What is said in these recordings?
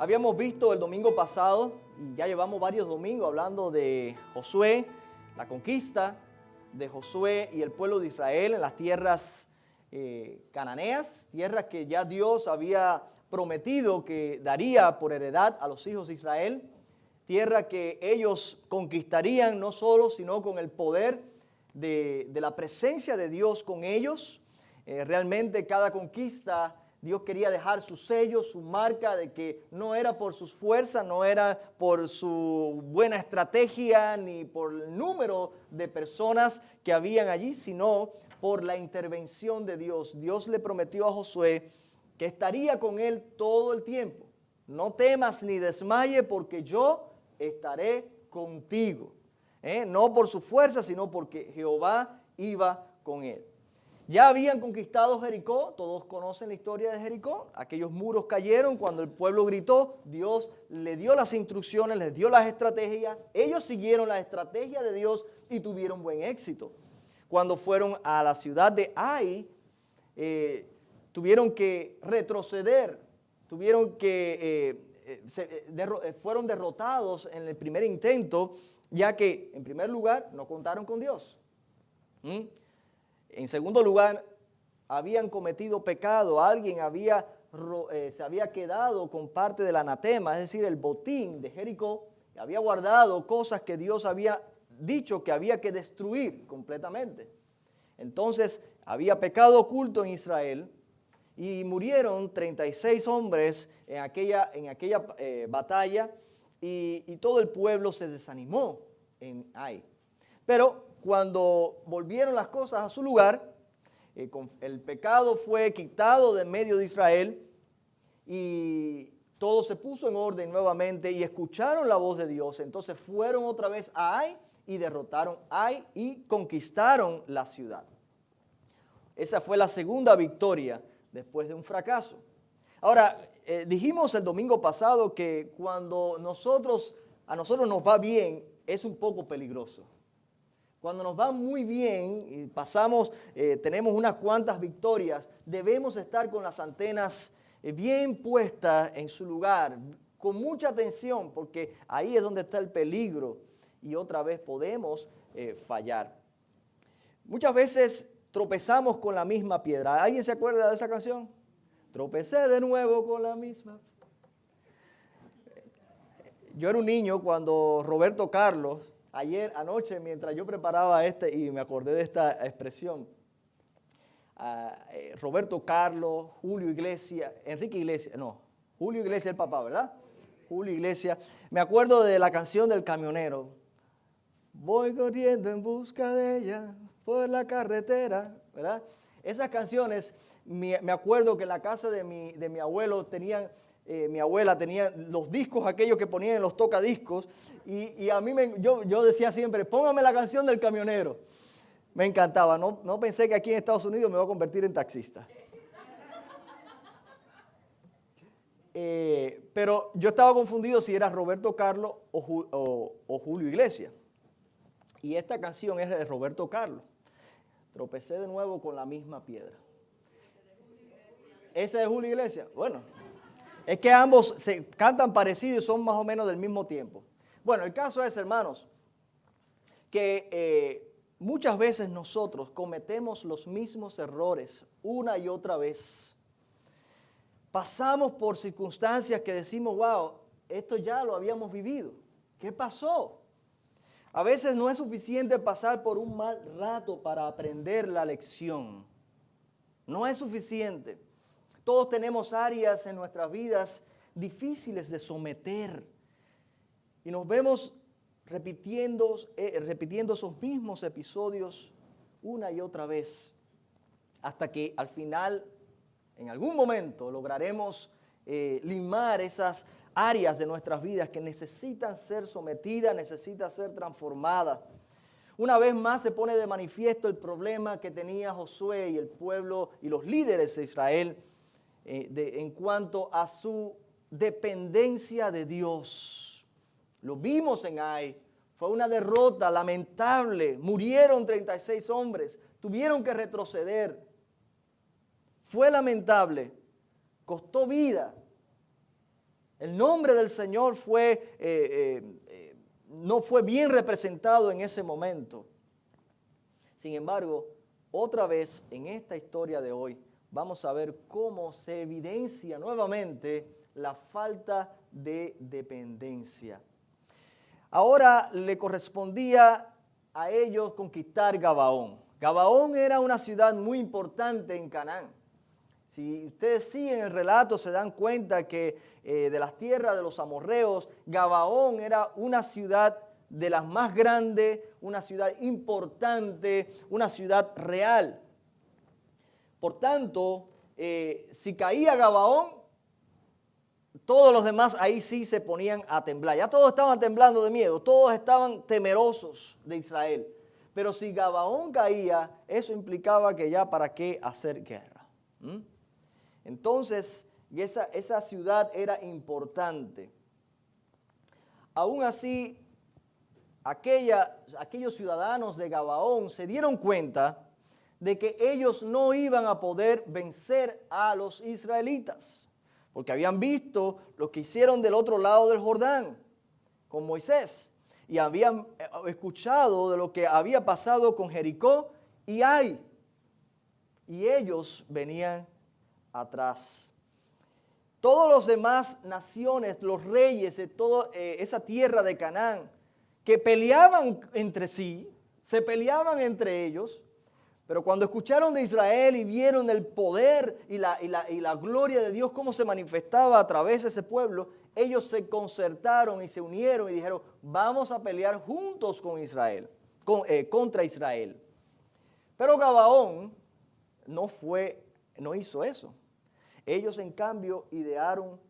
Habíamos visto el domingo pasado, y ya llevamos varios domingos hablando de Josué, la conquista de Josué y el pueblo de Israel en las tierras cananeas, tierras que ya Dios había prometido que daría por heredad a los hijos de Israel, tierra que ellos conquistarían no solo, sino con el poder de la presencia de Dios con ellos. Realmente cada conquista Dios quería dejar su sello, su marca de que no era por sus fuerzas, no era por su buena estrategia, ni por el número de personas que habían allí, sino por la intervención de Dios. Dios le prometió a Josué que estaría con él todo el tiempo. No temas ni desmayes porque yo estaré contigo. No por su fuerza, sino porque Jehová iba con él. Ya habían conquistado Jericó, todos conocen la historia de Jericó. Aquellos muros cayeron cuando el pueblo gritó, Dios le dio las instrucciones, les dio las estrategias. Ellos siguieron la estrategia de Dios y tuvieron buen éxito. Cuando fueron a la ciudad de Ai, tuvieron que retroceder, fueron derrotados en el primer intento, ya que en primer lugar no contaron con Dios. En segundo lugar, habían cometido pecado, alguien se había quedado con parte del anatema, es decir, el botín de Jericó, había guardado cosas que Dios había dicho que había que destruir completamente. Entonces, había pecado oculto en Israel y murieron 36 hombres en aquella batalla y todo el pueblo se desanimó en Ai. Pero cuando volvieron las cosas a su lugar, el pecado fue quitado de en medio de Israel y todo se puso en orden nuevamente y escucharon la voz de Dios. Entonces fueron otra vez a Ai y derrotaron a Ai y conquistaron la ciudad. Esa fue la segunda victoria después de un fracaso. Ahora, dijimos el domingo pasado que cuando a nosotros nos va bien, es un poco peligroso. Cuando nos va muy bien y tenemos unas cuantas victorias, debemos estar con las antenas bien puestas en su lugar, con mucha atención, porque ahí es donde está el peligro y otra vez podemos fallar. Muchas veces tropezamos con la misma piedra. ¿Alguien se acuerda de esa canción? Tropecé de nuevo con la misma. Yo era un niño cuando Roberto Carlos, anoche, mientras yo preparaba y me acordé de esta expresión, Roberto Carlos, Julio Iglesias, Julio Iglesias el papá, ¿verdad? Julio Iglesias. Me acuerdo de la canción del camionero. Voy corriendo en busca de ella por la carretera, ¿verdad? Esas canciones, me acuerdo que en la casa de mi abuelo mi abuela tenía los discos aquellos que ponían en los tocadiscos y a mí yo decía siempre, póngame la canción del camionero. Me encantaba, no pensé que aquí en Estados Unidos me iba a convertir en taxista. Pero yo estaba confundido si era Roberto Carlos o Julio Iglesias. Y esta canción es de Roberto Carlos. Tropecé de nuevo con la misma piedra. ¿Esa es Julio Iglesias? Bueno. Es que ambos se cantan parecidos y son más o menos del mismo tiempo. Bueno, el caso es, hermanos, que muchas veces nosotros cometemos los mismos errores una y otra vez. Pasamos por circunstancias que decimos, wow, esto ya lo habíamos vivido. ¿Qué pasó? A veces no es suficiente pasar por un mal rato para aprender la lección. No es suficiente. Todos tenemos áreas en nuestras vidas difíciles de someter y nos vemos repitiendo esos mismos episodios una y otra vez hasta que al final, en algún momento, lograremos limar esas áreas de nuestras vidas que necesitan ser sometidas, necesitan ser transformadas. Una vez más se pone de manifiesto el problema que tenía Josué y el pueblo y los líderes de Israel en cuanto a su dependencia de Dios. Lo vimos en Ai, fue una derrota lamentable, murieron 36 hombres, tuvieron que retroceder. Fue lamentable, costó vida. El nombre del Señor no fue bien representado en ese momento. Sin embargo, otra vez en esta historia de hoy, vamos a ver cómo se evidencia nuevamente la falta de dependencia. Ahora le correspondía a ellos conquistar Gabaón. Gabaón era una ciudad muy importante en Canaán. Si ustedes siguen el relato, se dan cuenta que de las tierras de los amorreos, Gabaón era una ciudad de las más grandes, una ciudad importante, una ciudad real. Por tanto, si caía Gabaón, todos los demás ahí sí se ponían a temblar. Ya todos estaban temblando de miedo, todos estaban temerosos de Israel. Pero si Gabaón caía, eso implicaba que ya para qué hacer guerra. Entonces, esa ciudad era importante. Aún así, aquellos ciudadanos de Gabaón se dieron cuenta de que ellos no iban a poder vencer a los israelitas, porque habían visto lo que hicieron del otro lado del Jordán con Moisés y habían escuchado de lo que había pasado con Jericó y Ai, y ellos venían atrás. Todos los demás naciones, los reyes de toda esa tierra de Canaán, que peleaban entre sí, se peleaban entre ellos, pero cuando escucharon de Israel y vieron el poder y la gloria de Dios, cómo se manifestaba a través de ese pueblo, ellos se concertaron y se unieron y dijeron, vamos a pelear juntos con Israel, contra Israel. Pero Gabaón no hizo eso. Ellos en cambio idearon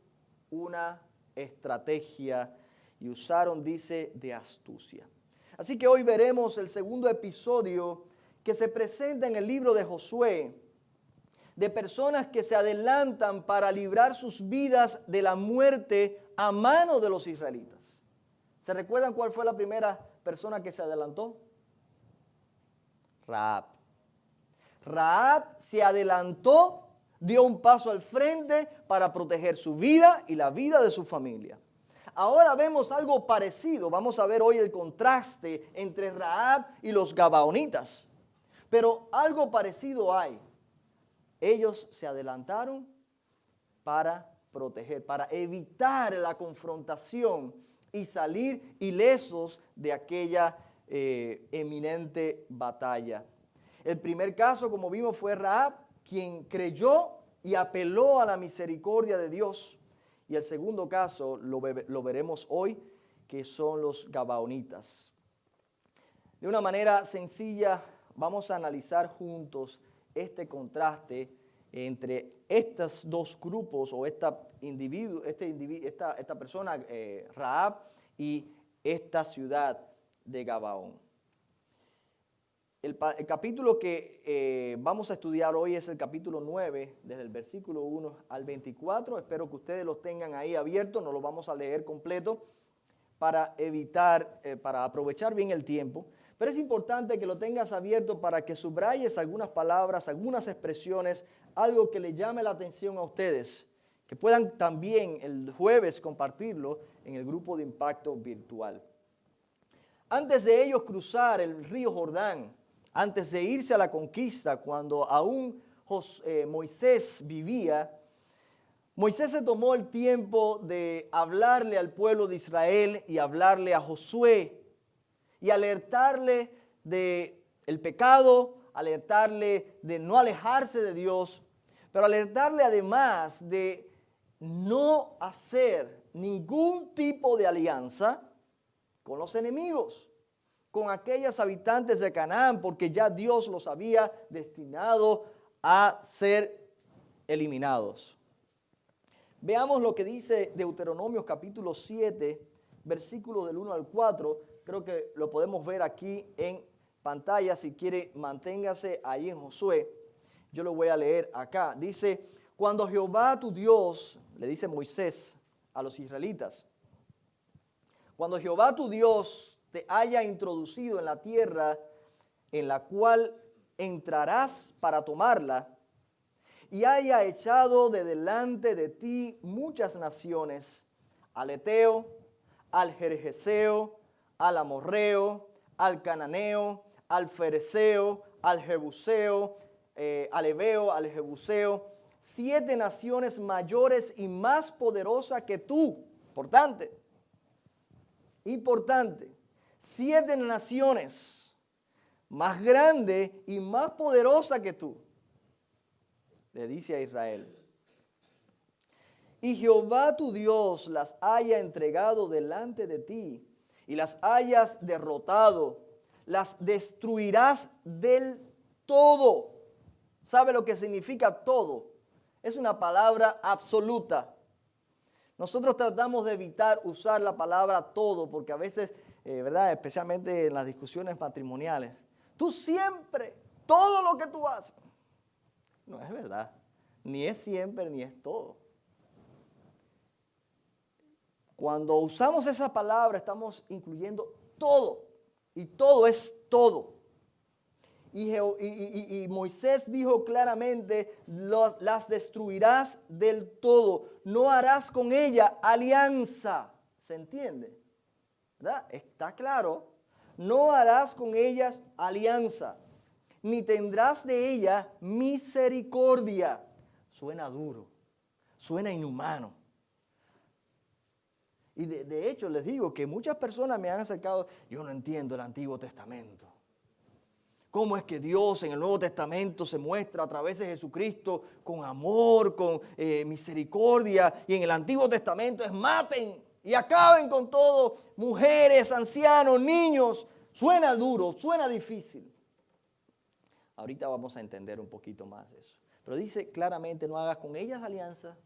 una estrategia y usaron, dice, de astucia. Así que hoy veremos el segundo episodio que se presenta en el libro de Josué, de personas que se adelantan para librar sus vidas de la muerte a mano de los israelitas. ¿Se recuerdan cuál fue la primera persona que se adelantó? Rahab. Rahab se adelantó, dio un paso al frente para proteger su vida y la vida de su familia. Ahora vemos algo parecido. Vamos a ver hoy el contraste entre Rahab y los gabaonitas. Pero algo parecido hay. Ellos se adelantaron para proteger, para evitar la confrontación y salir ilesos de aquella eminente batalla. El primer caso, como vimos, fue Rahab, quien creyó y apeló a la misericordia de Dios. Y el segundo caso lo veremos hoy, que son los gabaonitas. De una manera sencilla, vamos a analizar juntos este contraste entre estos dos grupos o esta persona, Rahab, y esta ciudad de Gabaón. El capítulo que vamos a estudiar hoy es el capítulo 9, desde el versículo 1 al 24. Espero que ustedes lo tengan ahí abiertos, no lo vamos a leer completo para aprovechar bien el tiempo. Pero es importante que lo tengas abierto para que subrayes algunas palabras, algunas expresiones, algo que le llame la atención a ustedes, que puedan también el jueves compartirlo en el grupo de impacto virtual. Antes de ellos cruzar el río Jordán, antes de irse a la conquista, cuando aún Moisés vivía, Moisés se tomó el tiempo de hablarle al pueblo de Israel y hablarle a Josué y alertarle del pecado, alertarle de no alejarse de Dios, pero alertarle además de no hacer ningún tipo de alianza con los enemigos, con aquellos habitantes de Canaán, porque ya Dios los había destinado a ser eliminados. Veamos lo que dice Deuteronomio capítulo 7, versículos del 1 al 4. Creo que lo podemos ver aquí en pantalla. Si quiere, manténgase ahí en Josué. Yo lo voy a leer acá. Dice, cuando Jehová tu Dios, le dice Moisés a los israelitas, cuando Jehová tu Dios te haya introducido en la tierra en la cual entrarás para tomarla, y haya echado de delante de ti muchas naciones, al Eteo, al Gergeseo, al Amorreo, al Cananeo, al Fereceo, al Jebuseo, al Heveo, al Jebuseo, 7 naciones mayores y más poderosas que tú. Importante. 7 naciones más grandes y más poderosas que tú. Le dice a Israel. Y Jehová tu Dios las haya entregado delante de ti y las hayas derrotado, las destruirás del todo. ¿Sabe lo que significa todo? Es una palabra absoluta. Nosotros tratamos de evitar usar la palabra todo porque a veces, ¿verdad? Especialmente en las discusiones matrimoniales, tú siempre, todo lo que tú haces. No es verdad. Ni es siempre, ni es todo. Cuando usamos esa palabra estamos incluyendo todo. Y todo es todo. Y Moisés dijo claramente, las destruirás del todo. No harás con ella alianza. ¿Se entiende? ¿Verdad? Está claro. No harás con ellas alianza. Ni tendrás de ella misericordia. Suena duro. Suena inhumano. Y de hecho les digo que muchas personas me han acercado, yo no entiendo el Antiguo Testamento. ¿Cómo es que Dios en el Nuevo Testamento se muestra a través de Jesucristo con amor, con misericordia? Y en el Antiguo Testamento es maten y acaben con todo, mujeres, ancianos, niños. Suena duro, suena difícil. Ahorita vamos a entender un poquito más de eso. Pero dice claramente, no hagas con ellas alianza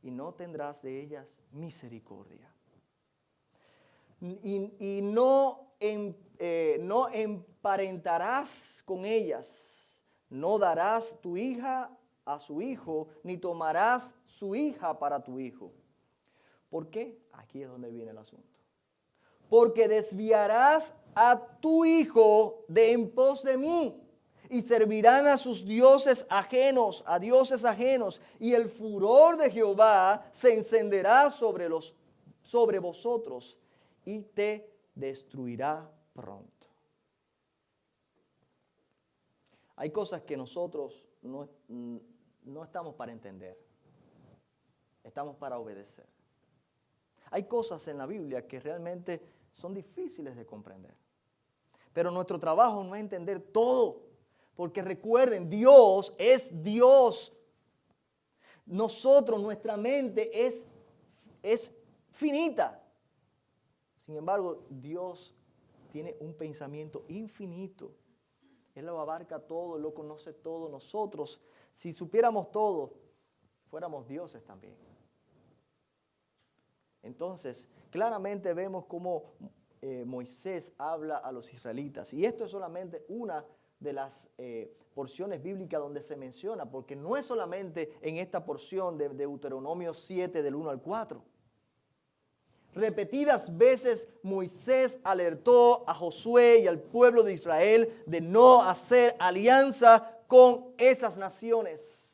y no tendrás de ellas misericordia. Y no emparentarás con ellas, no darás tu hija a su hijo, ni tomarás su hija para tu hijo. ¿Por qué? Aquí es donde viene el asunto. Porque desviarás a tu hijo de en pos de mí, y servirán a sus dioses ajenos, a dioses ajenos, y el furor de Jehová se encenderá sobre vosotros, y te destruirá pronto. Hay cosas que nosotros no estamos para entender, estamos para obedecer. Hay cosas en la Biblia que realmente son difíciles de comprender, pero nuestro trabajo no es entender todo, porque recuerden, Dios es Dios. Nuestra mente es finita. Sin embargo, Dios tiene un pensamiento infinito. Él lo abarca todo, Él lo conoce todo. Nosotros, si supiéramos todo, fuéramos dioses también. Entonces, claramente vemos cómo Moisés habla a los israelitas. Y esto es solamente una de las porciones bíblicas donde se menciona, porque no es solamente en esta porción de Deuteronomio 7 del 1 al 4. Repetidas veces Moisés alertó a Josué y al pueblo de Israel de no hacer alianza con esas naciones.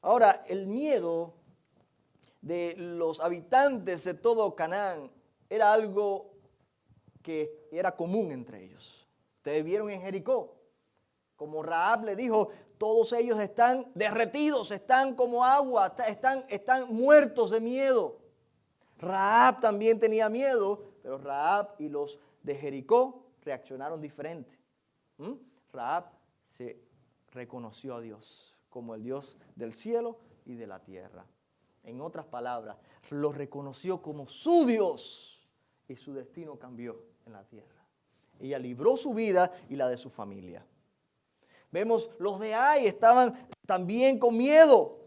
Ahora, el miedo de los habitantes de todo Canaán era algo que era común entre ellos. Ustedes vieron en Jericó, como Rahab le dijo, todos ellos están derretidos, están como agua, están muertos de miedo. Rahab también tenía miedo, pero Rahab y los de Jericó reaccionaron diferente. Rahab se reconoció a Dios como el Dios del cielo y de la tierra. En otras palabras, lo reconoció como su Dios y su destino cambió en la tierra. Ella libró su vida y la de su familia. Vemos, los de Ai estaban también con miedo.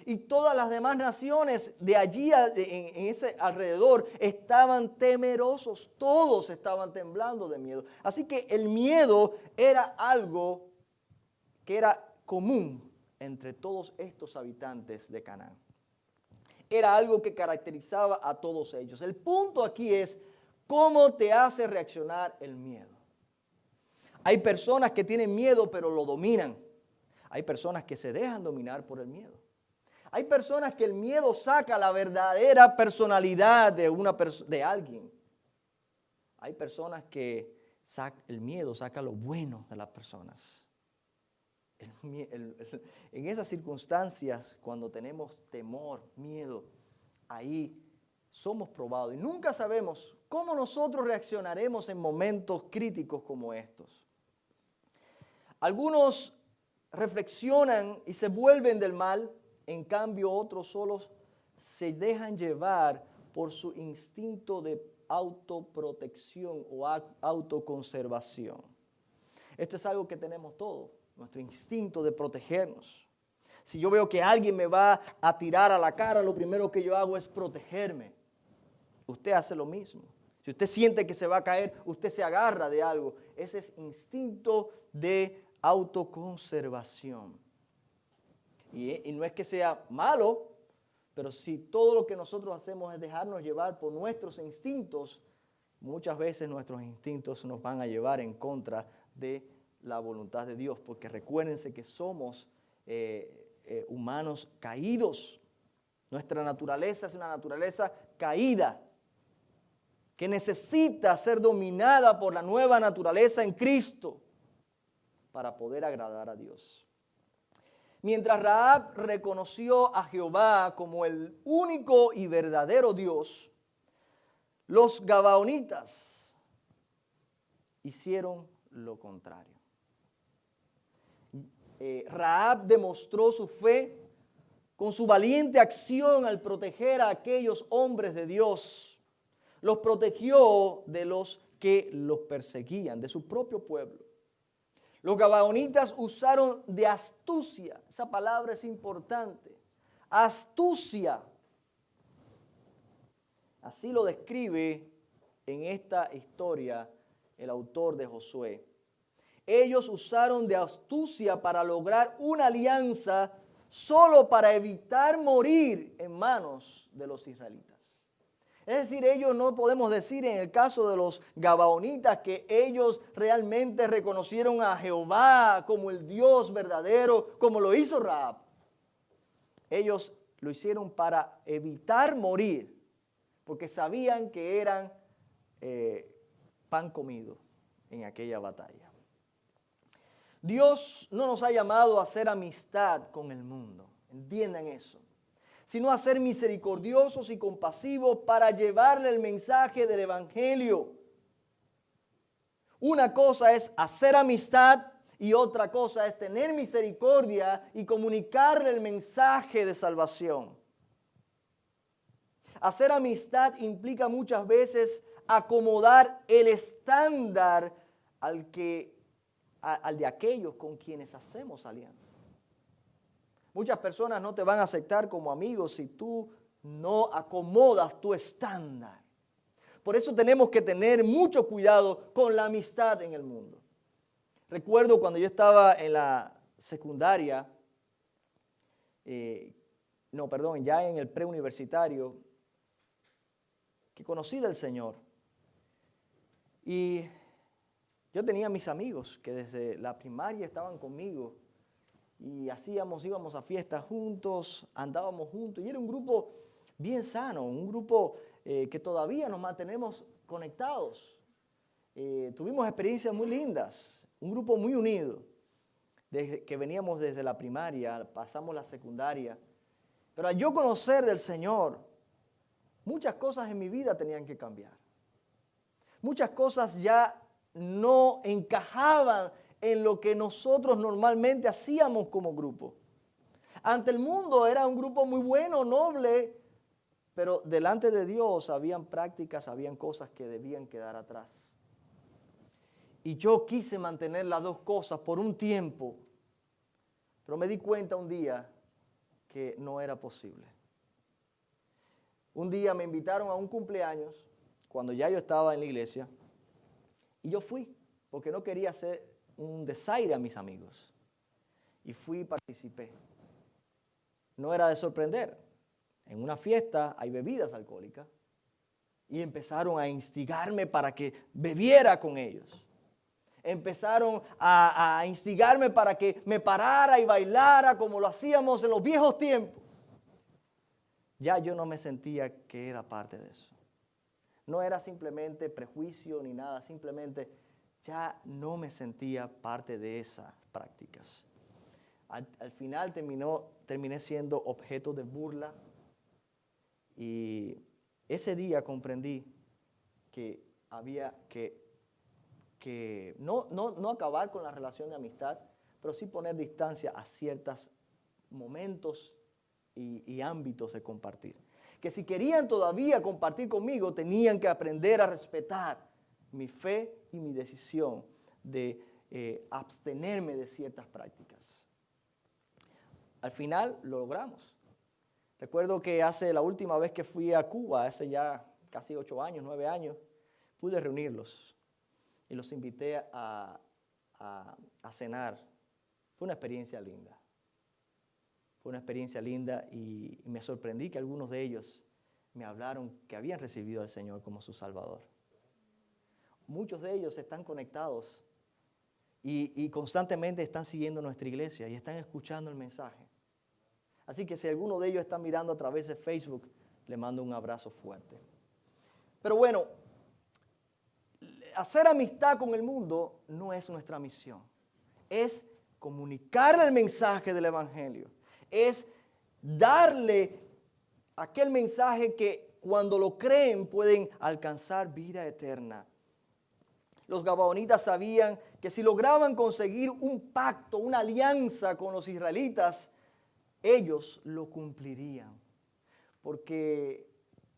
Y todas las demás naciones de allí, en ese alrededor, estaban temerosos. Todos estaban temblando de miedo. Así que el miedo era algo que era común entre todos estos habitantes de Canaán. Era algo que caracterizaba a todos ellos. El punto aquí es, ¿cómo te hace reaccionar el miedo? Hay personas que tienen miedo pero lo dominan. Hay personas que se dejan dominar por el miedo. Hay personas que el miedo saca la verdadera personalidad de alguien. Hay personas que el miedo saca lo bueno de las personas. En esas circunstancias, cuando tenemos temor, miedo, ahí somos probados. Y nunca sabemos cómo nosotros reaccionaremos en momentos críticos como estos. Algunos reflexionan y se vuelven del mal, en cambio otros solos se dejan llevar por su instinto de autoprotección o autoconservación. Esto es algo que tenemos todos, nuestro instinto de protegernos. Si yo veo que alguien me va a tirar a la cara, lo primero que yo hago es protegerme. Usted hace lo mismo. Si usted siente que se va a caer, usted se agarra de algo. Ese es instinto de autoconservación. Y no es que sea malo, pero si todo lo que nosotros hacemos es dejarnos llevar por nuestros instintos, muchas veces nuestros instintos nos van a llevar en contra de la voluntad de Dios, porque recuérdense que somos humanos caídos. Nuestra naturaleza es una naturaleza caída, que necesita ser dominada por la nueva naturaleza en Cristo para poder agradar a Dios. Mientras Rahab reconoció a Jehová como el único y verdadero Dios, los gabaonitas hicieron lo contrario. Rahab demostró su fe con su valiente acción al proteger a aquellos hombres de Dios. Los protegió de los que los perseguían, de su propio pueblo. Los gabaonitas usaron de astucia. Esa palabra es importante. Astucia. Así lo describe en esta historia el autor de Josué. Ellos usaron de astucia para lograr una alianza solo para evitar morir en manos de los israelitas. Es decir, ellos no podemos decir en el caso de los gabaonitas que ellos realmente reconocieron a Jehová como el Dios verdadero, como lo hizo Rahab. Ellos lo hicieron para evitar morir, porque sabían que eran pan comido en aquella batalla. Dios no nos ha llamado a hacer amistad con el mundo, entiendan eso, sino a ser misericordiosos y compasivos para llevarle el mensaje del Evangelio. Una cosa es hacer amistad y otra cosa es tener misericordia y comunicarle el mensaje de salvación. Hacer amistad implica muchas veces acomodar el estándar al de aquellos con quienes hacemos alianza. Muchas personas no te van a aceptar como amigos si tú no acomodas tu estándar. Por eso tenemos que tener mucho cuidado con la amistad en el mundo. Recuerdo cuando yo estaba en la secundaria, ya en el preuniversitario, que conocí del Señor. Y yo tenía mis amigos que desde la primaria estaban conmigo. Y íbamos a fiestas juntos, andábamos juntos. Y era un grupo bien sano, un grupo que todavía nos mantenemos conectados. Tuvimos experiencias muy lindas, un grupo muy unido. Desde que veníamos desde la primaria, pasamos la secundaria. Pero al yo conocer del Señor, muchas cosas en mi vida tenían que cambiar. Muchas cosas ya no encajaban en lo que nosotros normalmente hacíamos como grupo. Ante el mundo era un grupo muy bueno, noble, pero delante de Dios habían prácticas, habían cosas que debían quedar atrás. Y yo quise mantener las dos cosas por un tiempo, pero me di cuenta un día que no era posible. Un día me invitaron a un cumpleaños, cuando ya yo estaba en la iglesia, y yo fui, porque no quería hacer un desaire a mis amigos. Y fui y participé. No era de sorprender. En una fiesta hay bebidas alcohólicas. Y empezaron a instigarme para que bebiera con ellos. Empezaron a instigarme para que me parara y bailara como lo hacíamos en los viejos tiempos. ya yo no me sentía que era parte de eso. No era simplemente prejuicio ni nada, simplemente ya no me sentía parte de esas prácticas. Al final terminé siendo objeto de burla y ese día comprendí que había que no acabar con la relación de amistad, pero sí poner distancia a ciertos momentos y ámbitos de compartir. Que si querían todavía compartir conmigo, tenían que aprender a respetar mi fe y mi decisión de abstenerme de ciertas prácticas. Al final lo logramos. Recuerdo que la última vez que fui a Cuba, hace ya casi 8 años, 9 años, pude reunirlos y los invité a cenar. Fue una experiencia linda. Fue una experiencia linda y me sorprendí que algunos de ellos me hablaron que habían recibido al Señor como su Salvador. Muchos de ellos están conectados y constantemente están siguiendo nuestra iglesia y están escuchando el mensaje. Así que si alguno de ellos está mirando a través de Facebook, le mando un abrazo fuerte. Pero bueno, hacer amistad con el mundo no es nuestra misión. Es comunicar el mensaje del Evangelio. Es darle aquel mensaje que cuando lo creen pueden alcanzar vida eterna. Los gabaonitas sabían que si lograban conseguir un pacto, una alianza con los israelitas, ellos lo cumplirían. Porque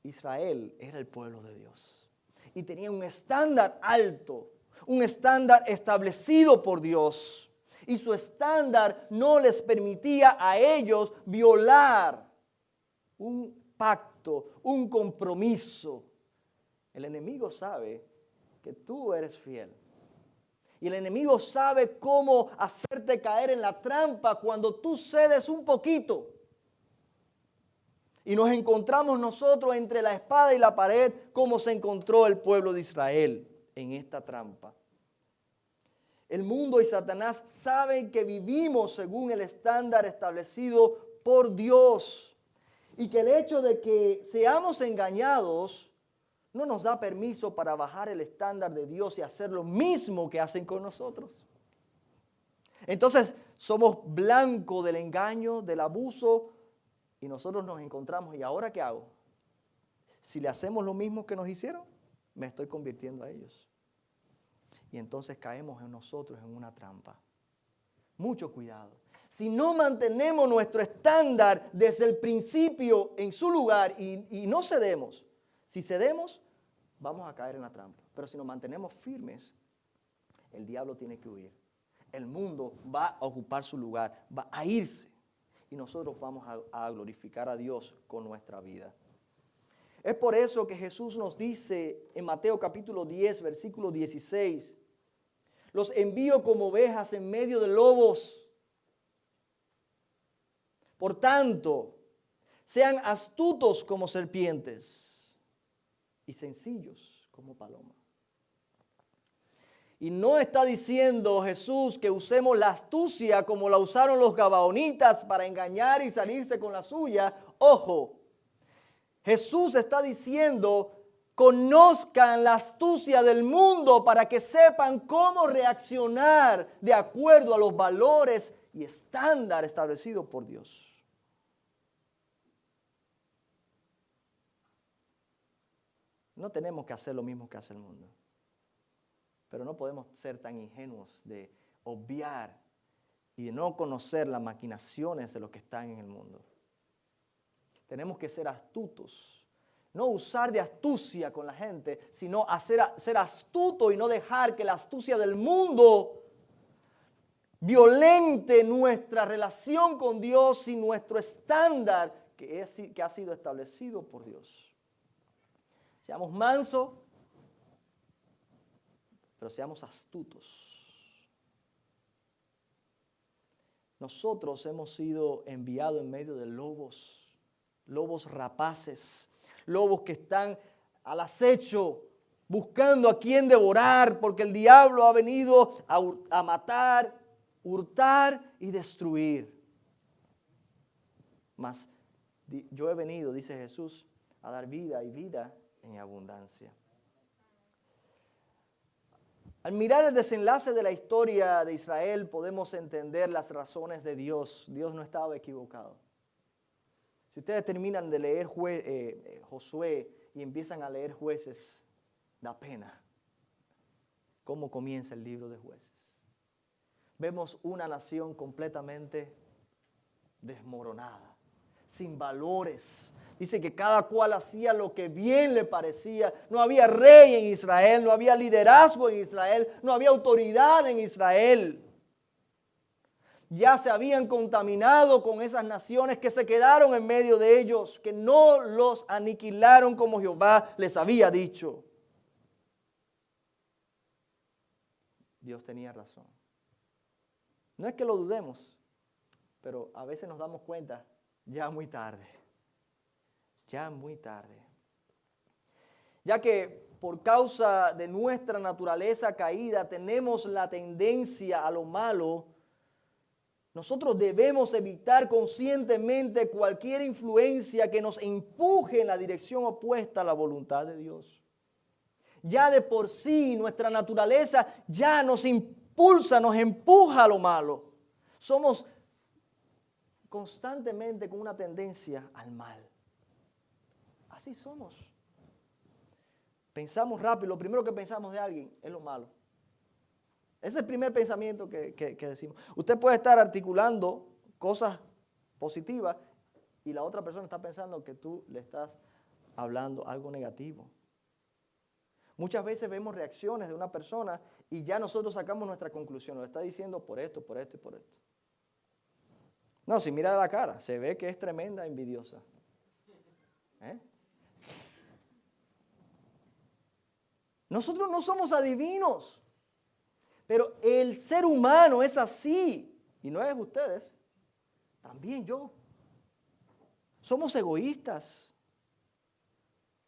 Israel era el pueblo de Dios. Y tenía un estándar alto, un estándar establecido por Dios. Y su estándar no les permitía a ellos violar un pacto, un compromiso. El enemigo sabe que tú eres fiel. Y el enemigo sabe cómo hacerte caer en la trampa cuando tú cedes un poquito. Y nos encontramos nosotros entre la espada y la pared como se encontró el pueblo de Israel en esta trampa. El mundo y Satanás saben que vivimos según el estándar establecido por Dios y que el hecho de que seamos engañados no nos da permiso para bajar el estándar de Dios y hacer lo mismo que hacen con nosotros. Entonces somos blanco del engaño, del abuso y nosotros nos encontramos. ¿Y ahora qué hago? Si le hacemos lo mismo que nos hicieron, me estoy convirtiendo a ellos. Y entonces caemos en nosotros en una trampa. Mucho cuidado. Si no mantenemos nuestro estándar desde el principio en su lugar y no cedemos, si cedemos, vamos a caer en la trampa. Pero si nos mantenemos firmes, el diablo tiene que huir. El mundo va a ocupar su lugar, va a irse. Y nosotros vamos a glorificar a Dios con nuestra vida. Es por eso que Jesús nos dice en Mateo capítulo 10, versículo 16, los envío como ovejas en medio de lobos. Por tanto, sean astutos como serpientes y sencillos como palomas. Y no está diciendo Jesús que usemos la astucia como la usaron los gabaonitas para engañar y salirse con la suya. Ojo, Jesús está diciendo, conozcan la astucia del mundo para que sepan cómo reaccionar de acuerdo a los valores y estándares establecidos por Dios. No tenemos que hacer lo mismo que hace el mundo. Pero no podemos ser tan ingenuos de obviar y de no conocer las maquinaciones de los que están en el mundo. Tenemos que ser astutos. No usar de astucia con la gente, sino ser astuto y no dejar que la astucia del mundo violente nuestra relación con Dios y nuestro estándar que ha sido establecido por Dios. Seamos mansos, pero seamos astutos. Nosotros hemos sido enviados en medio de lobos rapaces, lobos que están al acecho, buscando a quien devorar, porque el diablo ha venido a matar, hurtar y destruir. Mas Yo he venido, dice Jesús, a dar vida y vida en abundancia. Al mirar el desenlace de la historia de Israel, podemos entender las razones de Dios. Dios no estaba equivocado. Si ustedes terminan de leer Josué y empiezan a leer Jueces, da pena cómo comienza el libro de Jueces. Vemos una nación completamente desmoronada, sin valores. Dice que cada cual hacía lo que bien le parecía. No había rey en Israel, no había liderazgo en Israel, no había autoridad en Israel. Ya se habían contaminado con esas naciones que se quedaron en medio de ellos, que no los aniquilaron como Jehová les había dicho. Dios tenía razón. No es que lo dudemos, pero a veces nos damos cuenta ya muy tarde. Ya muy tarde. Ya que por causa de nuestra naturaleza caída tenemos la tendencia a lo malo, nosotros debemos evitar conscientemente cualquier influencia que nos empuje en la dirección opuesta a la voluntad de Dios. Ya de por sí nuestra naturaleza ya nos impulsa, nos empuja a lo malo. Somos constantemente con una tendencia al mal. Así somos. Pensamos rápido, lo primero que pensamos de alguien es lo malo. Ese es el primer pensamiento que decimos. Usted puede estar articulando cosas positivas y la otra persona está pensando que tú le estás hablando algo negativo. Muchas veces vemos reacciones de una persona y ya nosotros sacamos nuestra conclusión. Lo está diciendo por esto, por esto y por esto. No, si mira la cara, se ve que es tremenda envidiosa. Nosotros no somos adivinos, pero el ser humano es así, y no es ustedes, también yo. Somos egoístas.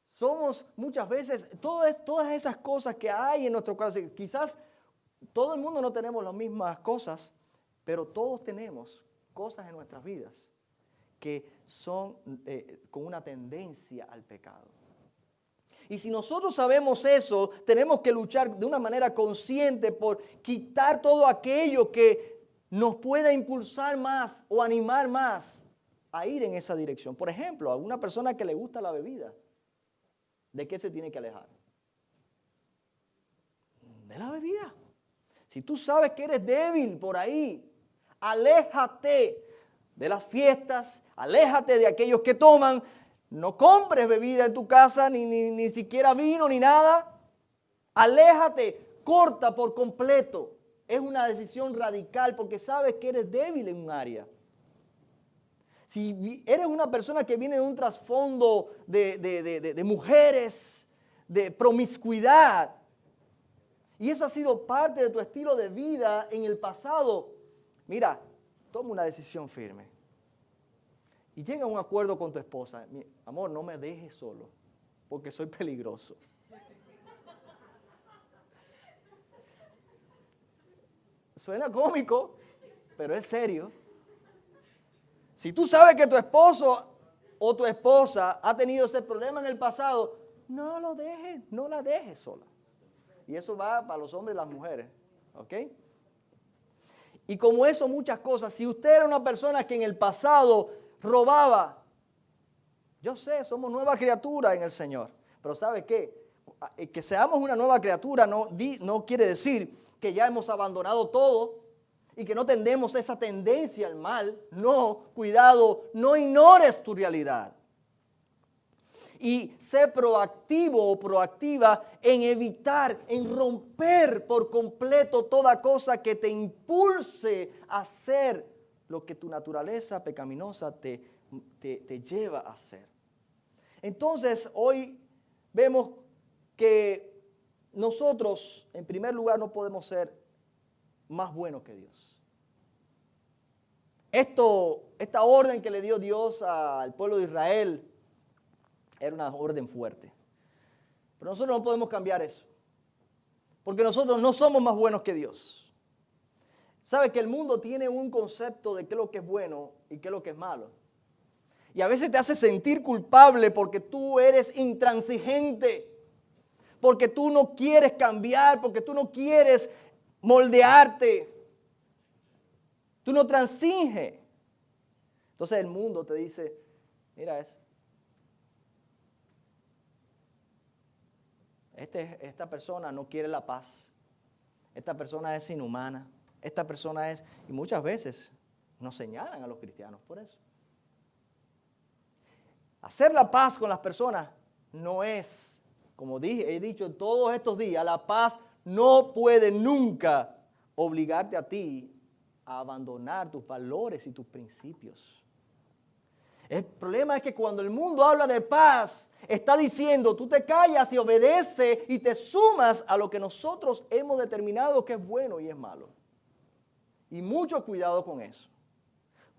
Somos muchas veces, todas esas cosas que hay en nuestro corazón, quizás todo el mundo no tenemos las mismas cosas, pero todos tenemos cosas en nuestras vidas que son con una tendencia al pecado. Y si nosotros sabemos eso, tenemos que luchar de una manera consciente por quitar todo aquello que nos pueda impulsar más o animar más a ir en esa dirección. Por ejemplo, a una persona que le gusta la bebida, ¿de qué se tiene que alejar? De la bebida. Si tú sabes que eres débil por ahí, aléjate de las fiestas, aléjate de aquellos que toman. No compres bebida en tu casa, ni siquiera vino, ni nada. Aléjate, corta por completo. Es una decisión radical porque sabes que eres débil en un área. Si eres una persona que viene de un trasfondo de mujeres, de promiscuidad, y eso ha sido parte de tu estilo de vida en el pasado, mira, toma una decisión firme. Y llega a un acuerdo con tu esposa. Amor, no me dejes solo, porque soy peligroso. Suena cómico, pero es serio. Si tú sabes que tu esposo o tu esposa ha tenido ese problema en el pasado, no lo dejes, no la dejes sola. Y eso va para los hombres y las mujeres, ¿ok? Y como eso, muchas cosas. Si usted era una persona que en el pasado robaba, yo sé, somos nueva criatura en el Señor. Pero ¿sabe qué? Que seamos una nueva criatura no quiere decir que ya hemos abandonado todo y que no tendemos esa tendencia al mal. No, cuidado, no ignores tu realidad. Y sé proactivo o proactiva en evitar, en romper por completo toda cosa que te impulse a hacer lo que tu naturaleza pecaminosa te lleva a hacer. Entonces, hoy vemos que nosotros, en primer lugar, no podemos ser más buenos que Dios. Esta orden que le dio Dios al pueblo de Israel era una orden fuerte. Pero nosotros no podemos cambiar eso. Porque nosotros no somos más buenos que Dios. ¿Sabe que el mundo tiene un concepto de qué es lo que es bueno y qué es lo que es malo? Y a veces te hace sentir culpable porque tú eres intransigente, porque tú no quieres cambiar, porque tú no quieres moldearte. Tú no transiges. Entonces el mundo te dice, mira eso. Esta persona no quiere la paz. Esta persona es inhumana. Esta persona es... Y muchas veces nos señalan a los cristianos por eso. Hacer la paz con las personas no es, como he dicho en todos estos días, la paz no puede nunca obligarte a ti a abandonar tus valores y tus principios. El problema es que cuando el mundo habla de paz, está diciendo, tú te callas y obedeces y te sumas a lo que nosotros hemos determinado que es bueno y es malo. Y mucho cuidado con eso.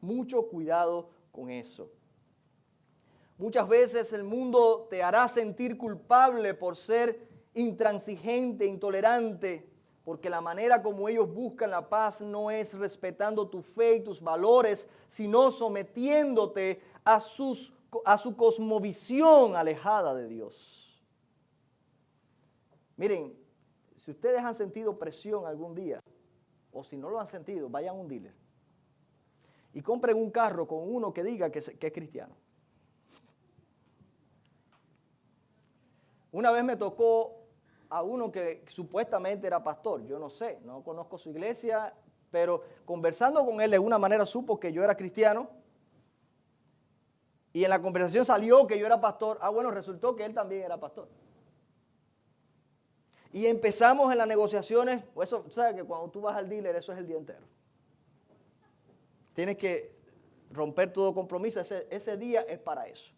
Mucho cuidado con eso. Muchas veces el mundo te hará sentir culpable por ser intransigente, intolerante, porque la manera como ellos buscan la paz no es respetando tu fe y tus valores, sino sometiéndote a su cosmovisión alejada de Dios. Miren, si ustedes han sentido presión algún día, o si no lo han sentido, vayan a un dealer y compren un carro con uno que diga que es cristiano. Una vez me tocó a uno que supuestamente era pastor, yo no sé, no conozco su iglesia, pero conversando con él de alguna manera supo que yo era cristiano y en la conversación salió que yo era pastor. Bueno, resultó que él también era pastor. Y empezamos en las negociaciones, pues eso, sabes que cuando tú vas al dealer eso es el día entero. Tienes que romper todo compromiso, ese día es para eso.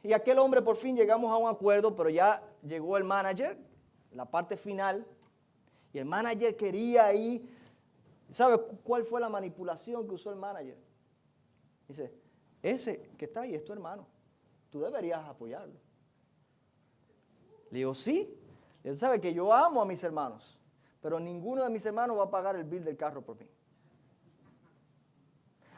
Y aquel hombre por fin llegamos a un acuerdo, pero ya llegó el manager, la parte final, y el manager quería ahí, ¿sabe cuál fue la manipulación que usó el manager? Dice, ese que está ahí es tu hermano, tú deberías apoyarlo. Le digo, sí, él sabe que yo amo a mis hermanos, pero ninguno de mis hermanos va a pagar el bill del carro por mí.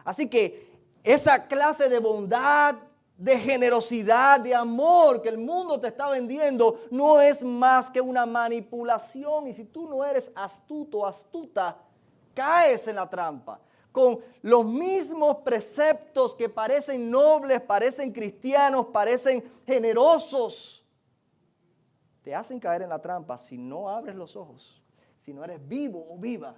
Así que esa clase de bondad, de generosidad, de amor que el mundo te está vendiendo, no es más que una manipulación. Y si tú no eres astuto o astuta, caes en la trampa. Con los mismos preceptos que parecen nobles, parecen cristianos, parecen generosos, te hacen caer en la trampa si no abres los ojos, si no eres vivo o viva.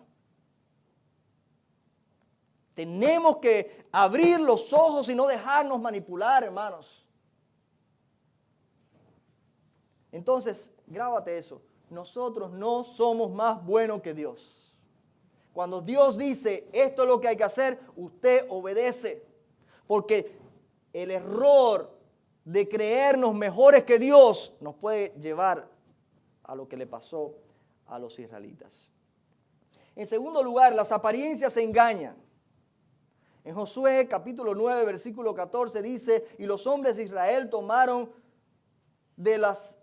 Tenemos que abrir los ojos y no dejarnos manipular, hermanos. Entonces, grábate eso. Nosotros no somos más buenos que Dios. Cuando Dios dice, esto es lo que hay que hacer, usted obedece. Porque el error de creernos mejores que Dios nos puede llevar a lo que le pasó a los israelitas. En segundo lugar, las apariencias engañan. En Josué capítulo 9, versículo 14 dice, y los hombres de Israel tomaron de las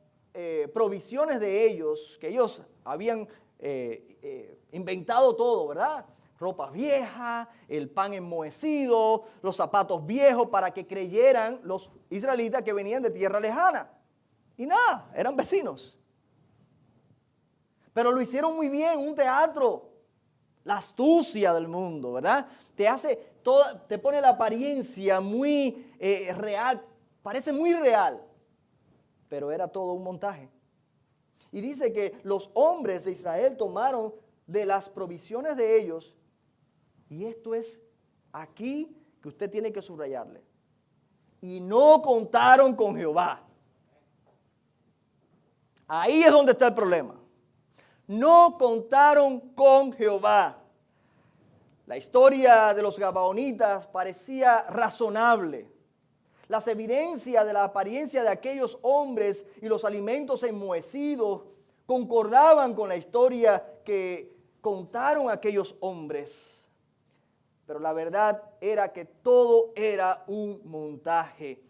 provisiones de ellos, que ellos habían inventado todo, ¿verdad? Ropa vieja, el pan enmohecido, los zapatos viejos, para que creyeran los israelitas que venían de tierra lejana. Y nada, eran vecinos. Pero lo hicieron muy bien, un teatro. La astucia del mundo, ¿verdad? Te pone la apariencia muy real, parece muy real, pero era todo un montaje. Y dice que los hombres de Israel tomaron de las provisiones de ellos, y esto es aquí que usted tiene que subrayarle, y no contaron con Jehová. Ahí es donde está el problema. No contaron con Jehová. La historia de los gabaonitas parecía razonable. Las evidencias de la apariencia de aquellos hombres y los alimentos enmohecidos concordaban con la historia que contaron aquellos hombres. Pero la verdad era que todo era un montaje.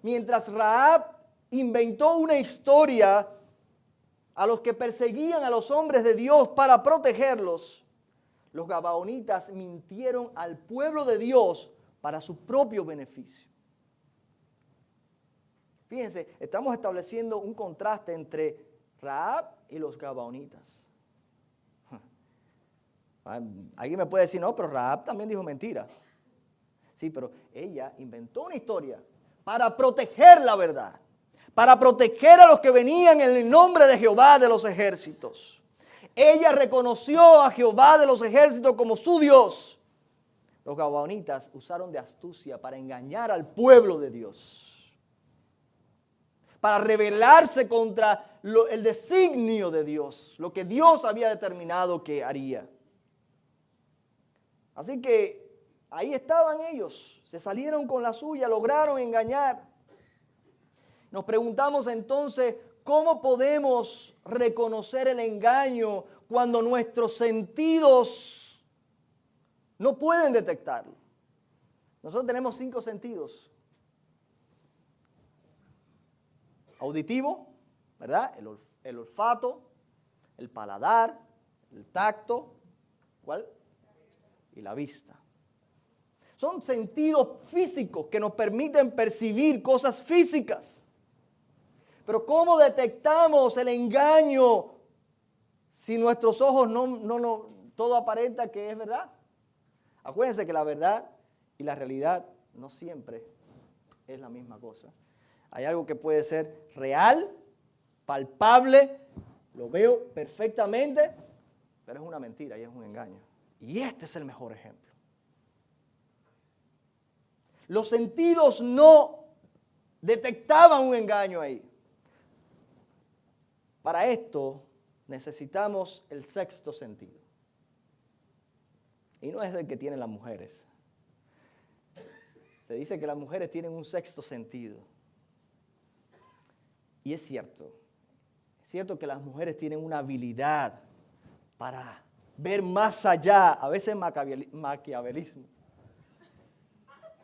Mientras Rahab inventó una historia a los que perseguían a los hombres de Dios para protegerlos, los gabaonitas mintieron al pueblo de Dios para su propio beneficio. Fíjense, estamos estableciendo un contraste entre Rahab y los gabaonitas. Alguien me puede decir, no, pero Rahab también dijo mentira. Sí, pero ella inventó una historia para proteger la verdad, para proteger a los que venían en el nombre de Jehová de los ejércitos. Ella reconoció a Jehová de los ejércitos como su Dios. Los gabaonitas usaron de astucia para engañar al pueblo de Dios, para rebelarse contra el designio de Dios, lo que Dios había determinado que haría. Así que ahí estaban ellos, se salieron con la suya, lograron engañar. Nos preguntamos entonces, ¿cómo podemos reconocer el engaño cuando nuestros sentidos no pueden detectarlo? Nosotros tenemos 5 sentidos. Auditivo, ¿verdad? El olfato, el paladar, el tacto, ¿cuál? Y la vista. Son sentidos físicos que nos permiten percibir cosas físicas. Pero ¿cómo detectamos el engaño si nuestros ojos no todo aparenta que es verdad? Acuérdense que la verdad y la realidad no siempre es la misma cosa. Hay algo que puede ser real, palpable, lo veo perfectamente, pero es una mentira y es un engaño. Y este es el mejor ejemplo. Los sentidos no detectaban un engaño ahí. Para esto necesitamos el 6º sentido. Y no es el que tienen las mujeres. Se dice que las mujeres tienen un 6º sentido. Y es cierto que las mujeres tienen una habilidad para ver más allá, a veces maquiavelismo.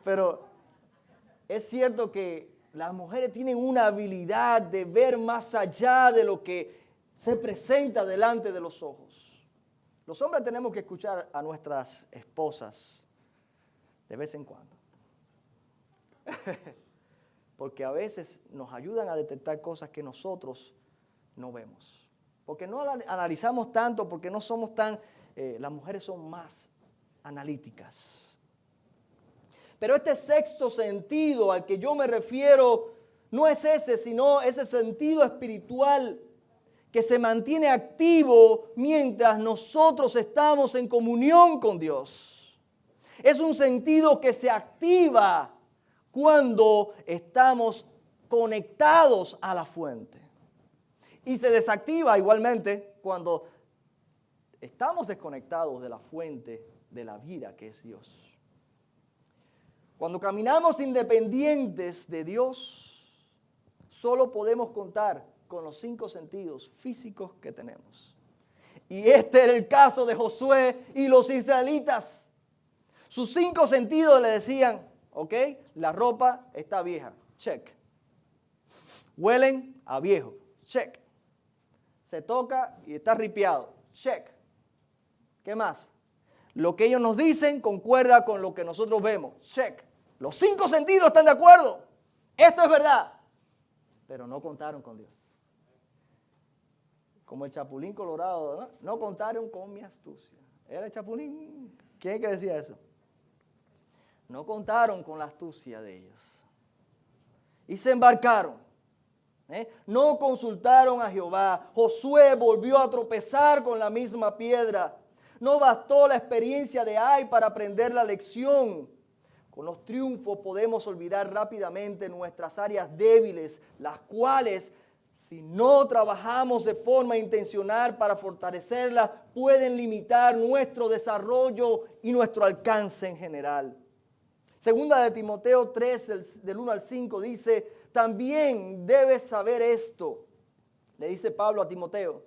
Pero es cierto que las mujeres tienen una habilidad de ver más allá de lo que se presenta delante de los ojos. Los hombres tenemos que escuchar a nuestras esposas de vez en cuando. Porque a veces nos ayudan a detectar cosas que nosotros no vemos. Porque no analizamos tanto, porque no somos tan... las mujeres son más analíticas. Pero este 6º sentido al que yo me refiero no es ese, sino ese sentido espiritual que se mantiene activo mientras nosotros estamos en comunión con Dios. Es un sentido que se activa cuando estamos conectados a la fuente. Y se desactiva igualmente cuando estamos desconectados de la fuente de la vida que es Dios. Cuando caminamos independientes de Dios, solo podemos contar con los 5 sentidos físicos que tenemos. Y este era el caso de Josué y los israelitas. Sus 5 sentidos le decían, ¿ok? La ropa está vieja, check. Huelen a viejo, check. Se toca y está ripiado, check. ¿Qué más? Lo que ellos nos dicen concuerda con lo que nosotros vemos, check. Los 5 sentidos están de acuerdo. Esto es verdad. Pero no contaron con Dios. Como el chapulín colorado, ¿no? No contaron con mi astucia. ¿Era el chapulín? ¿Quién es que decía eso? No contaron con la astucia de ellos. Y se embarcaron. No consultaron a Jehová. Josué volvió a tropezar con la misma piedra. No bastó la experiencia de Ai para aprender la lección. Con los triunfos podemos olvidar rápidamente nuestras áreas débiles, las cuales, si no trabajamos de forma intencional para fortalecerlas, pueden limitar nuestro desarrollo y nuestro alcance en general. Segunda de Timoteo 3, del 1 al 5, dice, también debes saber esto, le dice Pablo a Timoteo,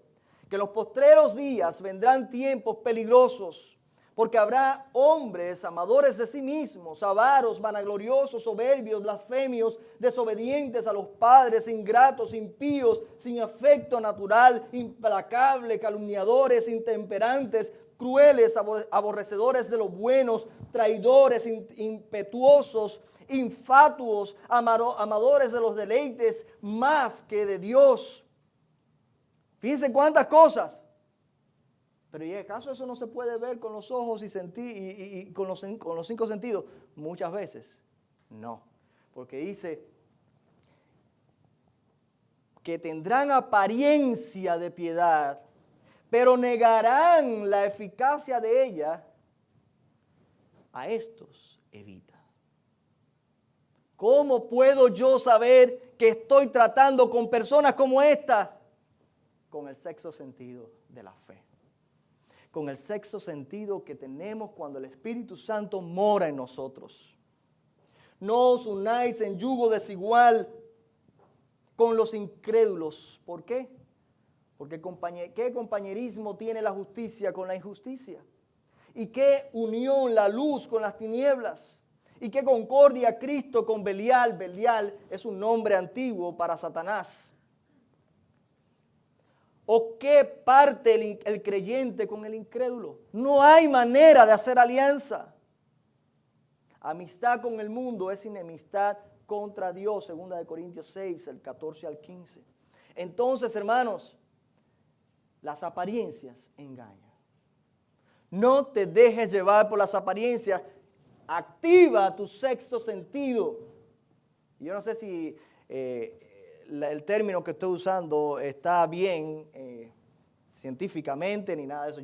que en los postreros días vendrán tiempos peligrosos, porque habrá hombres amadores de sí mismos, avaros, vanagloriosos, soberbios, blasfemios, desobedientes a los padres, ingratos, impíos, sin afecto natural, implacables, calumniadores, intemperantes, crueles, aborrecedores de los buenos, traidores, impetuosos, infatuos, amadores de los deleites más que de Dios. Fíjense cuántas cosas. Pero ¿y acaso eso no se puede ver con los ojos y con los 5 sentidos? Muchas veces no. Porque dice que tendrán apariencia de piedad, pero negarán la eficacia de ella. A estos evita. ¿Cómo puedo yo saber que estoy tratando con personas como estas? Con el sexto sentido de la fe. Con el sexto sentido que tenemos cuando el Espíritu Santo mora en nosotros. No os unáis en yugo desigual con los incrédulos. ¿Por qué? Porque ¿qué compañerismo tiene la justicia con la injusticia? ¿Y qué unión la luz con las tinieblas? ¿Y qué concordia Cristo con Belial? Belial es un nombre antiguo para Satanás. ¿O qué parte el creyente con el incrédulo? No hay manera de hacer alianza. Amistad con el mundo es enemistad contra Dios, 2 Corintios 6, el 14 al 15. Entonces, hermanos, las apariencias engañan. No te dejes llevar por las apariencias. Activa tu sexto sentido. Yo no sé si el término que estoy usando está bien científicamente ni nada de eso.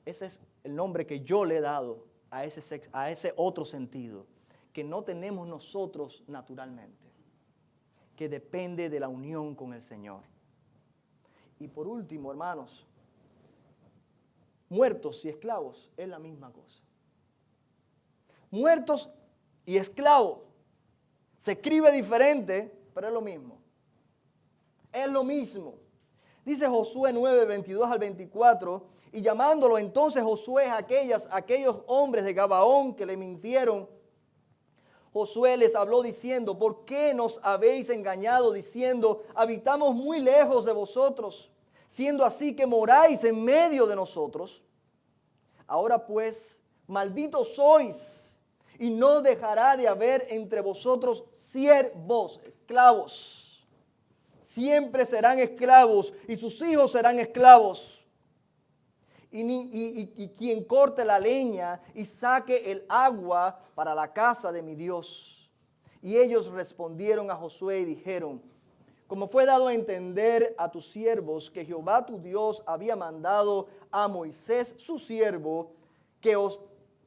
Ese es el nombre que yo le he dado a ese otro sentido que no tenemos nosotros naturalmente, que depende de la unión con el Señor. Y por último, hermanos, muertos y esclavos es la misma cosa. Muertos y esclavos. Se escribe diferente, pero es lo mismo. Es lo mismo. Dice Josué 9, 22 al 24, y llamándolo entonces Josué a aquellos hombres de Gabaón que le mintieron, Josué les habló diciendo, ¿por qué nos habéis engañado diciendo, habitamos muy lejos de vosotros, siendo así que moráis en medio de nosotros? Ahora pues, malditos sois, y no dejará de haber entre vosotros siervos, esclavos. Siempre serán esclavos y sus hijos serán esclavos. Y quien corte la leña y saque el agua para la casa de mi Dios. Y ellos respondieron a Josué y dijeron, como fue dado a entender a tus siervos que Jehová tu Dios había mandado a Moisés su siervo, que os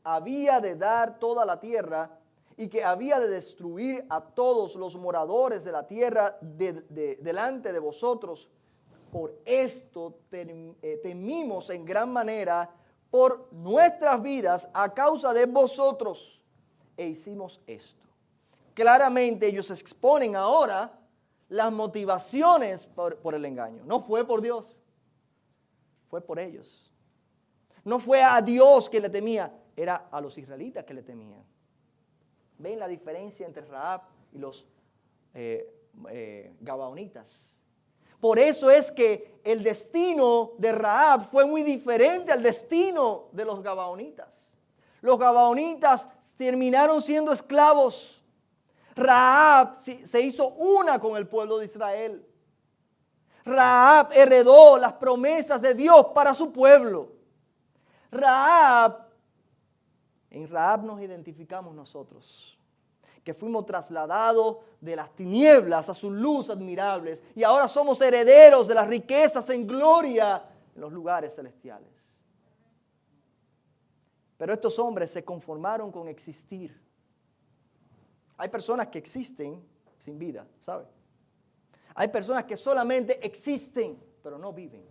había de dar toda la tierra, y que había de destruir a todos los moradores de la tierra delante de vosotros. Por esto temimos en gran manera por nuestras vidas a causa de vosotros. E hicimos esto. Claramente ellos exponen ahora las motivaciones por el engaño. No fue por Dios, fue por ellos. No fue a Dios que le temía, era a los israelitas que le temían. ¿Ven la diferencia entre Rahab y los gabaonitas? Por eso es que el destino de Rahab fue muy diferente al destino de los gabaonitas. Los gabaonitas terminaron siendo esclavos. Rahab se hizo una con el pueblo de Israel. Rahab heredó las promesas de Dios para su pueblo. En Rahab nos identificamos nosotros, que fuimos trasladados de las tinieblas a su luz admirables y ahora somos herederos de las riquezas en gloria en los lugares celestiales. Pero estos hombres se conformaron con existir. Hay personas que existen sin vida, ¿sabe? Hay personas que solamente existen, pero no viven.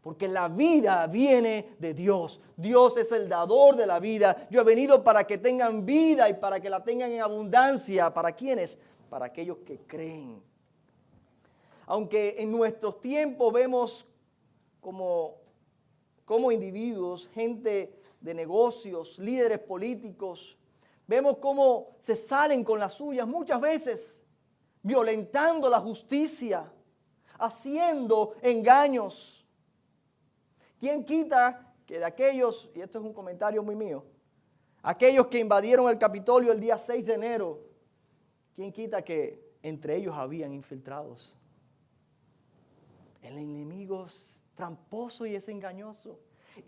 Porque la vida viene de Dios. Dios es el dador de la vida. Yo he venido para que tengan vida y para que la tengan en abundancia. ¿Para quiénes? Para aquellos que creen. Aunque en nuestros tiempos vemos como individuos, gente de negocios, líderes políticos, vemos cómo se salen con las suyas muchas veces, violentando la justicia, haciendo engaños. ¿Quién quita que de aquellos, y esto es un comentario muy mío, aquellos que invadieron el Capitolio el día 6 de enero, ¿quién quita que entre ellos habían infiltrados? El enemigo es tramposo y es engañoso.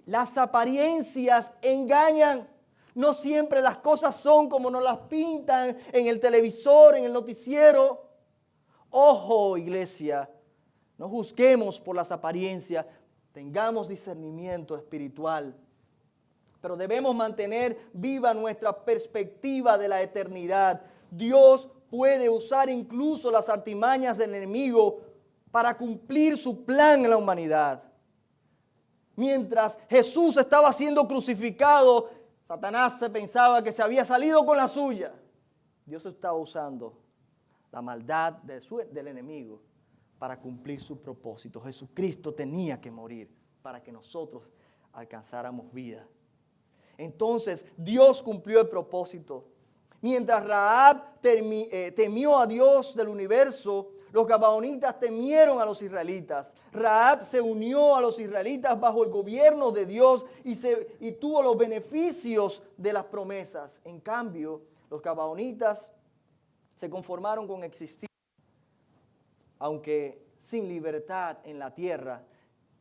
Las apariencias engañan. No siempre las cosas son como nos las pintan en el televisor, en el noticiero. Ojo, iglesia, no juzguemos por las apariencias, tengamos discernimiento espiritual. Pero debemos mantener viva nuestra perspectiva de la eternidad. Dios puede usar incluso las artimañas del enemigo para cumplir su plan en la humanidad. Mientras Jesús estaba siendo crucificado, Satanás se pensaba que se había salido con la suya. Dios estaba usando la maldad del enemigo para cumplir su propósito. Jesucristo tenía que morir para que nosotros alcanzáramos vida. Entonces Dios cumplió el propósito. Mientras Rahab temió a Dios del universo, los gabaonitas temieron a los israelitas. Rahab se unió a los israelitas bajo el gobierno de Dios y tuvo los beneficios de las promesas. En cambio, los gabaonitas se conformaron con existir, aunque sin libertad en la tierra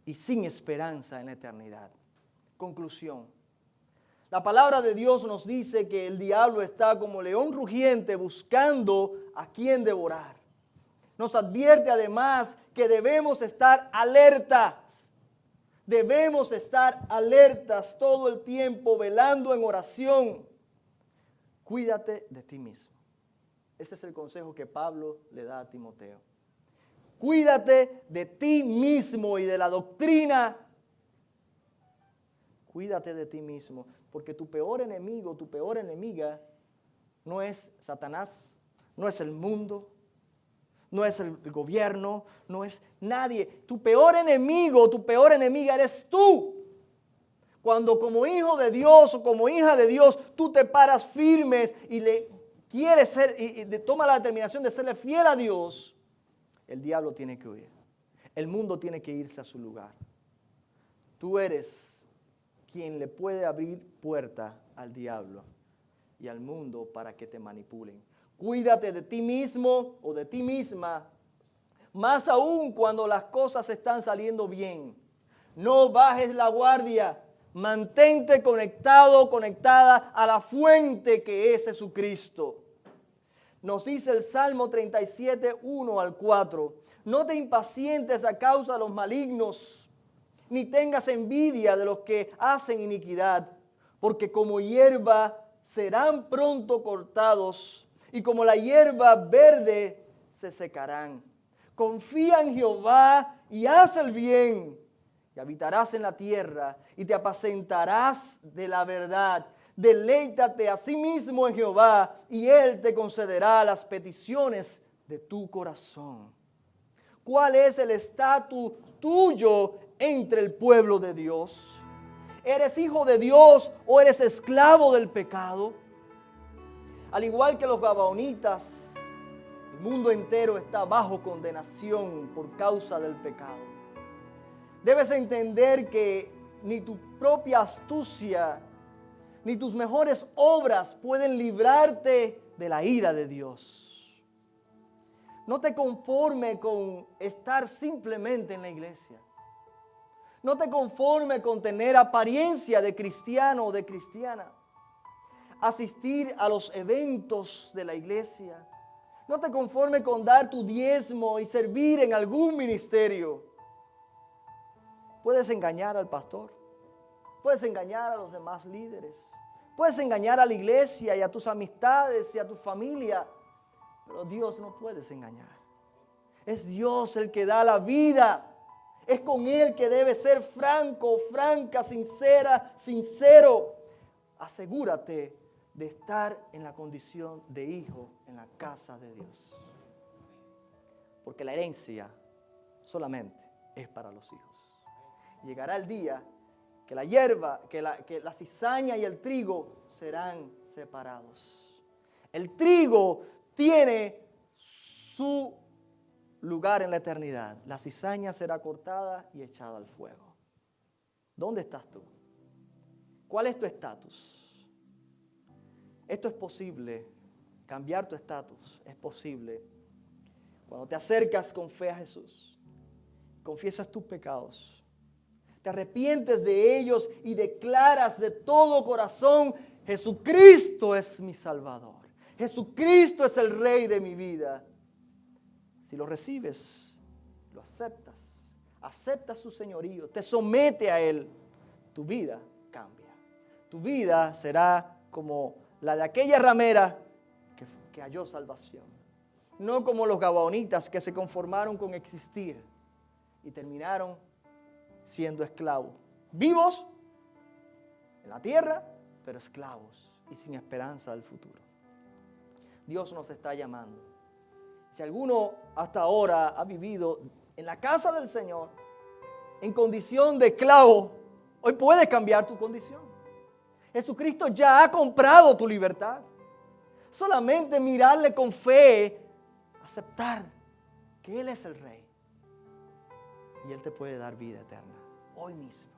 y sin esperanza en la eternidad. Conclusión. La palabra de Dios nos dice que el diablo está como león rugiente buscando a quien devorar. Nos advierte además que debemos estar alertas. Debemos estar alertas todo el tiempo, velando en oración. Cuídate de ti mismo. Ese es el consejo que Pablo le da a Timoteo. Cuídate de ti mismo y de la doctrina. Cuídate de ti mismo, porque tu peor enemigo, tu peor enemiga, no es Satanás, no es el mundo, no es el gobierno, no es nadie. Tu peor enemigo, tu peor enemiga eres tú. Cuando como hijo de Dios o como hija de Dios, tú te paras firmes y le quieres ser y toma la determinación de serle fiel a Dios, el diablo tiene que huir. El mundo tiene que irse a su lugar. Tú eres quien le puede abrir puerta al diablo y al mundo para que te manipulen. Cuídate de ti mismo o de ti misma, más aún cuando las cosas están saliendo bien. No bajes la guardia, mantente conectado, conectada a la fuente que es Jesucristo. Nos dice el Salmo 37, 1 al 4. No te impacientes a causa de los malignos, ni tengas envidia de los que hacen iniquidad, porque como hierba serán pronto cortados, y como la hierba verde se secarán. Confía en Jehová y haz el bien, y habitarás en la tierra, y te apacentarás de la verdad. Deleítate a sí mismo en Jehová, y Él te concederá las peticiones de tu corazón. ¿Cuál es el estatus tuyo entre el pueblo de Dios? ¿Eres hijo de Dios o eres esclavo del pecado? Al igual que los gabaonitas, el mundo entero está bajo condenación por causa del pecado. Debes entender que ni tu propia astucia ni tus mejores obras pueden librarte de la ira de Dios. No te conformes con estar simplemente en la iglesia. No te conformes con tener apariencia de cristiano o de cristiana. Asistir a los eventos de la iglesia. No te conformes con dar tu diezmo y servir en algún ministerio. Puedes engañar al pastor. Puedes engañar a los demás líderes. Puedes engañar a la iglesia y a tus amistades y a tu familia. Pero Dios no puedes engañar. Es Dios el que da la vida. Es con Él que debes ser franco, franca, sincera, sincero. Asegúrate de estar en la condición de hijo en la casa de Dios. Porque la herencia solamente es para los hijos. Llegará el día que la hierba, que la cizaña y el trigo serán separados. El trigo tiene su lugar en la eternidad. La cizaña será cortada y echada al fuego. ¿Dónde estás tú? ¿Cuál es tu estatus? Esto es posible, cambiar tu estatus es posible cuando te acercas con fe a Jesús, confiesas tus pecados, te arrepientes de ellos y declaras de todo corazón: Jesucristo es mi Salvador, Jesucristo es el Rey de mi vida. Si lo recibes, lo aceptas su señorío, te somete a Él, tu vida cambia. Tu vida será como la de aquella ramera que halló salvación. No como los gabaonitas que se conformaron con existir y terminaron siendo esclavos. Vivos en la tierra, pero esclavos y sin esperanza del futuro. Dios nos está llamando. Si alguno hasta ahora ha vivido en la casa del Señor en condición de esclavo, hoy puedes cambiar tu condición. Jesucristo ya ha comprado tu libertad. Solamente mirarle con fe, aceptar que Él es el Rey. Y Él te puede dar vida eterna, hoy mismo.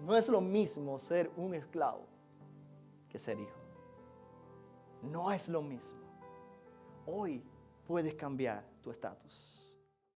No es lo mismo ser un esclavo que ser hijo. No es lo mismo. Hoy puedes cambiar tu estatus.